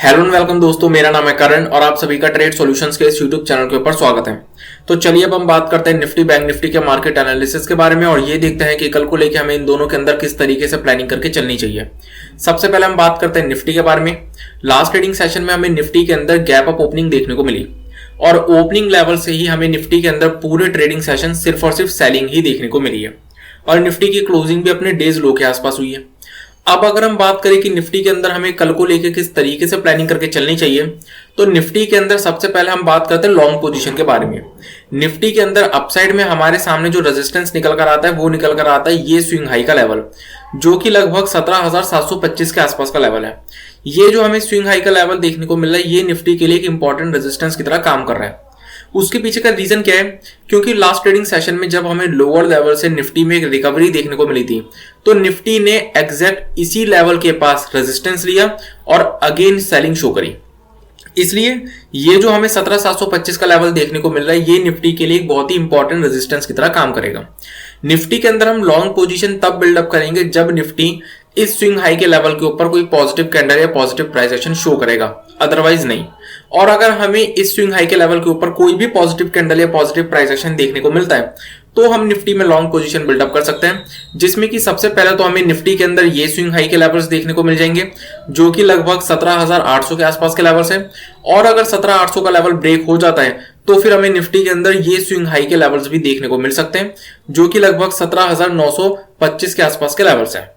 Hello and welcome दोस्तों, मेरा नाम है करण और आप सभी का ट्रेड सॉल्यूशंस के इस यूट्यूब चैनल के ऊपर स्वागत है। तो चलिए अब हम बात करते हैं निफ्टी बैंक निफ्टी के मार्केट एनालिसिस के बारे में और ये देखते हैं कि कल को लेकर हमें इन दोनों के अंदर किस तरीके से प्लानिंग करके चलनी चाहिए। सबसे पहले हम बात करते हैं निफ्टी के बारे में। लास्ट ट्रेडिंग सेशन में हमें निफ्टी के अंदर गैप अप ओपनिंग देखने को मिली और ओपनिंग लेवल से ही हमें निफ्टी के अंदर पूरे ट्रेडिंग सेशन सिर्फ और सिर्फ सेलिंग ही देखने को मिली है और निफ्टी की क्लोजिंग भी अपने डेज लो के आसपास हुई है। अब अगर हम बात करें कि निफ्टी के अंदर हमें कल को लेकर किस तरीके से प्लानिंग करके चलनी चाहिए, तो निफ्टी के अंदर सबसे पहले हम बात करते हैं लॉन्ग पोजीशन के बारे में। निफ्टी के अंदर अपसाइड में हमारे सामने जो रेजिस्टेंस निकल कर आता है वो निकल कर आता है ये स्विंग हाई का लेवल, जो कि लगभग 17,725 के आसपास का लेवल है। ये जो हमें स्विंग हाई का लेवल देखने को मिल रहा है ये निफ्टी के लिए एक इंपॉर्टेंट रेजिस्टेंस की तरह काम कर रहा है। उसके पीछे का रीजन क्या है? क्योंकि लास्ट ट्रेडिंग सेशन में जब हमें लोअर लेवल से निफ्टी में एक रिकवरी देखने को मिली थी तो निफ्टी ने एग्जैक्ट इसी लेवल के पास रेजिस्टेंस लिया और अगेन सेलिंग शो करी। इसलिए ये जो हमें 17,725 का लेवल देखने को मिल रहा है ये निफ्टी के लिए एक बहुत ही इंपॉर्टेंट रेजिस्टेंस की तरह काम करेगा। निफ्टी के अंदर हम लॉन्ग पोजीशन तब बिल्डअप करेंगे जब निफ्टी इस स्विंग हाई के लेवल के ऊपर कोई पॉजिटिव कैंडल या पॉजिटिव प्राइस एक्शन शो करेगा, अदरवाइज नहीं। और अगर हमें इस स्विंग हाई के लेवल के ऊपर कोई भी पॉजिटिव कैंडल या पॉजिटिव प्राइस एक्शन देखने को मिलता है तो हम निफ्टी में लॉन्ग पोजीशन बिल्डअप कर सकते हैं, जिसमें कि सबसे पहले तो हमें निफ्टी के अंदर ये स्विंग हाई के लेवल्स देखने को मिल जाएंगे जो कि लगभग 17,800 के आसपास के लेवल्स है। और अगर 17,800 का लेवल ब्रेक हो जाता है तो फिर हमें निफ्टी के अंदर ये स्विंग हाई के लेवल्स भी देखने को मिल सकते हैं जो कि लगभग 17,925 के आसपास के लेवल्स है।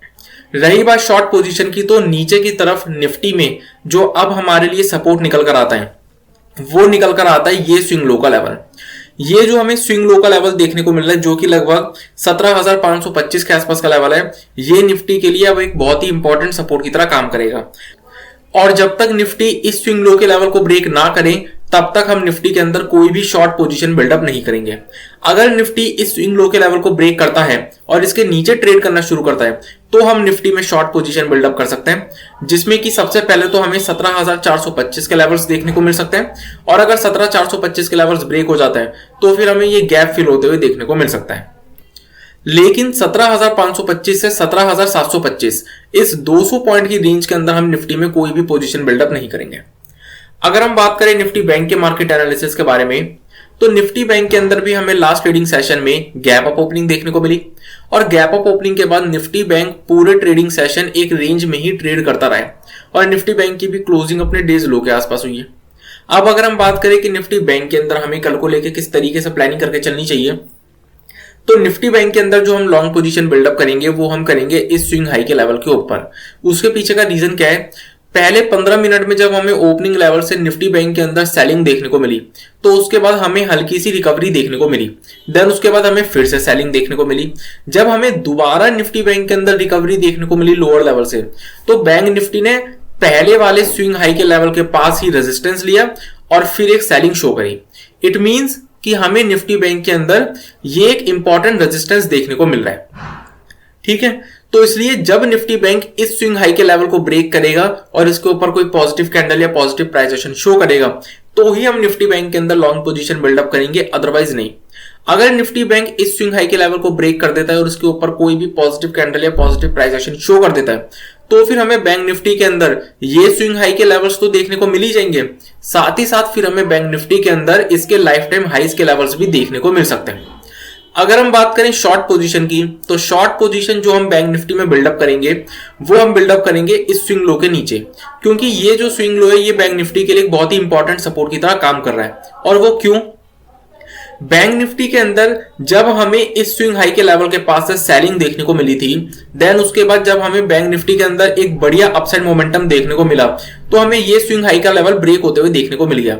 रही बात शॉर्ट पोजीशन की, तो नीचे की तरफ निफ्टी में जो अब हमारे लिए सपोर्ट निकल कर आता है वो निकल कर आता है ये स्विंग लो का लेवल। ये जो हमें स्विंग लो का लेवल देखने को मिल रहा है जो कि लगभग 17,525 के आसपास का लेवल है, ये निफ्टी के लिए अब एक बहुत ही इंपॉर्टेंट सपोर्ट की तरह काम करेगा। और जब तक निफ्टी इस स्विंग लो के लेवल को ब्रेक ना करे तब तक हम निफ्टी के अंदर कोई भी शॉर्ट पोजीशन बिल्डअप नहीं करेंगे। अगर निफ्टी इस स्विंग लो के लेवल को ब्रेक करता है और इसके नीचे ट्रेड करना शुरू करता है तो हम निफ्टी में शॉर्ट पोजीशन बिल्डअप कर सकते हैं, जिसमें कि सबसे पहले तो हमें 17,425 के लेवल्स देखने को मिल सकते हैं और अगर 17,425 के लेवल्स ब्रेक हो जाते हैं तो फिर हमें ये गैप फिल होते हुए देखने को मिल सकता है। लेकिन 17,525 से 17,725 इस 200 पॉइंट की रेंज के अंदर हम निफ्टी में कोई भी पोजीशन बिल्डअप नहीं करेंगे। अगर हम बात करें निफ्टी बैंक के मार्केट एनालिसिस के बारे में, तो निफ्टी बैंक के अंदर भी हमें लास्ट ट्रेडिंग सेशन में गैप अप ओपनिंग देखने को मिली और गैप अप ओपनिंग के बाद निफ्टी बैंक पूरे ट्रेडिंग सेशन एक रेंज में ही ट्रेड करता रहा और निफ्टी बैंक की भी क्लोजिंग अपने डेज लो के आसपास हुई है। अब अगर हम बात करें कि निफ्टी बैंक के अंदर हमें कल को लेकर किस तरीके से प्लानिंग करके चलनी चाहिए, तो निफ्टी बैंक के अंदर जो हम लॉन्ग पोजीशन बिल्डअप करेंगे वो हम करेंगे इस स्विंग हाई के लेवल के ऊपर। उसके पीछे का रीजन क्या है? पहले 15 मिनट में जब हमें ओपनिंग लेवल से निफ्टी बैंक के अंदर सेलिंग देखने को मिली तो उसके बाद हमें हल्की सी रिकवरी देखने को मिली, देन उसके बाद हमें फिर से सेलिंग देखने को मिली। जब हमें दोबारा निफ्टी बैंक के अंदर रिकवरी देखने को मिली लोअर लेवल से तो बैंक निफ्टी ने पहले वाले स्विंग हाई के लेवल के पास ही रेजिस्टेंस लिया और फिर एक सेलिंग शो करी। इट मींस कि हमें निफ्टी बैंक के अंदर ये एक इंपॉर्टेंट रेजिस्टेंस देखने को मिल रहा है, ठीक है। तो इसलिए जब निफ्टी बैंक इस स्विंग हाई के लेवल को ब्रेक करेगा और इसके ऊपर कोई पॉजिटिव कैंडल या पॉजिटिव प्राइस एक्शन शो करेगा तो ही हम निफ्टी बैंक के अंदर लॉन्ग पोजीशन बिल्डअप करेंगे, अदरवाइज नहीं। अगर निफ्टी बैंक इस स्विंग हाई के लेवल को ब्रेक कर देता है और उसके ऊपर कोई भी पॉजिटिव कैंडल या पॉजिटिव प्राइस एक्शन शो कर देता है तो फिर हमें बैंक निफ्टी के अंदर ये स्विंग हाई के लेवल्स तो देखने को मिल ही जाएंगे, साथ ही साथ फिर हमें बैंक निफ्टी के अंदर इसके लाइफ टाइम हाइज के लेवल्स भी देखने को मिल सकते हैं। अगर हम बात करें शॉर्ट पोजीशन की, तो शॉर्ट पोजीशन जो हम बैंक निफ्टी में बिल्डअप करेंगे वो हम बिल्डअप करेंगे इस स्विंग लो के नीचे, क्योंकि ये जो स्विंग लो है ये बैंक निफ्टी के लिए एक बहुत ही इंपॉर्टेंट सपोर्ट की तरह काम कर रहा है। और वो क्यों? बैंक निफ्टी के अंदर जब हमें इस स्विंग हाई के लेवल के पास से सेलिंग देखने को मिली थी, देन उसके बाद जब हमें बैंक निफ्टी के अंदर एक बढ़िया अपसाइड मोमेंटम देखने को मिला तो हमें ये स्विंग हाई का लेवल ब्रेक होते हुए देखने को मिल गया।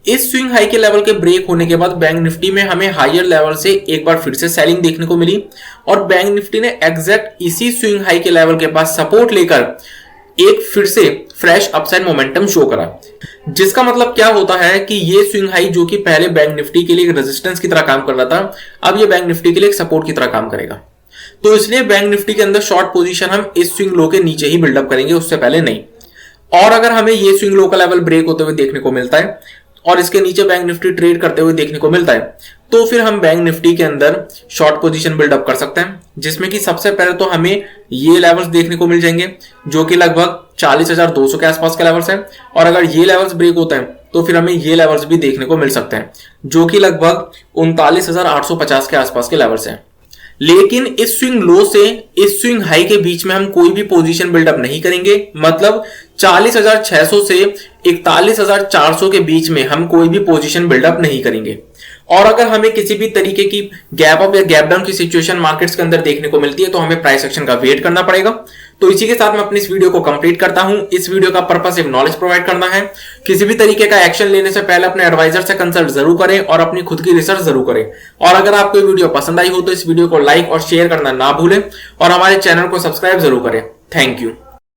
इस स्विंग हाई के लेवल के ब्रेक होने के बाद बैंक निफ्टी में हमें हायर लेवल से एक बार फिर से सेलिंग देखने को मिली और बैंक निफ्टी ने एग्जैक्ट इसी स्विंग हाई के लेवल के पास सपोर्ट लेकर एक फिर से फ्रेश अपसाइड मोमेंटम शो करा, जिसका मतलब क्या होता है कि ये स्विंग हाई जो कि पहले बैंक निफ्टी के लिए एक रेजिस्टेंस की तरह काम कर रहा था अब ये बैंक निफ्टी के लिए एक सपोर्ट की तरह काम करेगा। तो इसलिए बैंक निफ्टी के अंदर शॉर्ट पोजीशन हम इस स्विंग लो के नीचे ही बिल्डअप करेंगे, उससे पहले नहीं। और अगर हमें ये स्विंग लो का लेवल ब्रेक होते हुए देखने को मिलता है और इसके नीचे बैंक निफ्टी ट्रेड करते हुए देखने को मिलता है, तो फिर हम बैंक निफ्टी के अंदर शॉर्ट पोजीशन बिल्डअप कर सकते हैं, जिसमें कि सबसे पहले तो हमें ये लेवल्स देखने को मिल जाएंगे जो कि लगभग 40,200 के आसपास के लेवल्स हैं। और अगर ये लेवल्स ब्रेक होते हैं तो फिर हमें ये लेवल्स भी देखने को मिल सकते हैं जो कि लगभग 39,850 के आसपास के लेवल्स हैं। लेकिन इस स्विंग लो से इस स्विंग हाई के बीच में हम कोई भी पोजीशन बिल्डअप नहीं करेंगे, मतलब 40,600 से 41,400 के बीच में हम कोई भी पोजीशन बिल्डअप नहीं करेंगे। और अगर हमें किसी भी तरीके की गैप अप या गैप डाउन की सिचुएशन मार्केट्स के अंदर देखने को मिलती है तो हमें प्राइस एक्शन का वेट करना पड़ेगा। तो इसी के साथ मैं अपनी इस वीडियो को कंप्लीट करता हूं। इस वीडियो का पर्पस सिर्फ नॉलेज प्रोवाइड करना है। किसी भी तरीके का एक्शन लेने से पहले अपने एडवाइजर से कंसल्ट जरूर करें और अपनी खुद की रिसर्च जरूर करें। और अगर आपको ये वीडियो पसंद आई हो तो इस वीडियो को लाइक और शेयर करना ना भूलें और हमारे चैनल को सब्सक्राइब जरूर करें। Thank you.